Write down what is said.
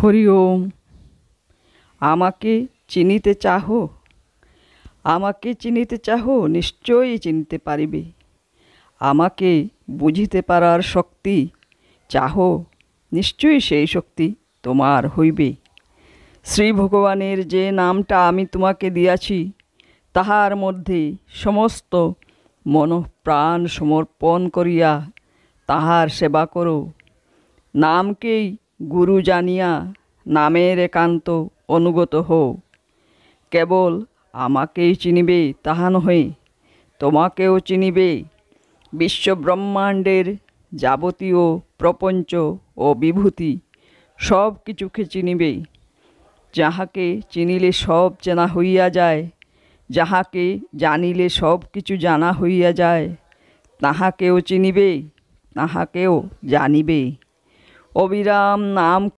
হরি ওম। আমাকে চিনিতে চাহ, আমাকে চিনিতে চাহ, নিশ্চয়ই চিনতে পারিবে। আমাকে বুঝিতে পারার শক্তি চাহ, নিশ্চয়ই সেই শক্তি তোমার হইবে। শ্রী ভগবানের যে নামটা আমি তোমাকে দিয়াছি, তাহার মধ্যে সমস্ত মনঃপ্রাণ সমর্পণ করিয়া তাহার সেবা করো। নামকেই গুরু জানিয়া নামের একান্ত অনুগত হও। কেবল আমাকেই চিনিবে তাহা নহে, তোমাকেও চিনিবে। বিশ্বব্রহ্মাণ্ডের যাবতীয় প্রপঞ্চ ও বিভূতি সব কিছুকে চিনিবে। যাহাকে চিনিলে সব চেনা হইয়া যায়, যাহাকে জানিলে সব কিছু জানা হইয়া যায়, তাহাকেও চিনিবে, তাহাকেও জানিবে। অবিরাম নাম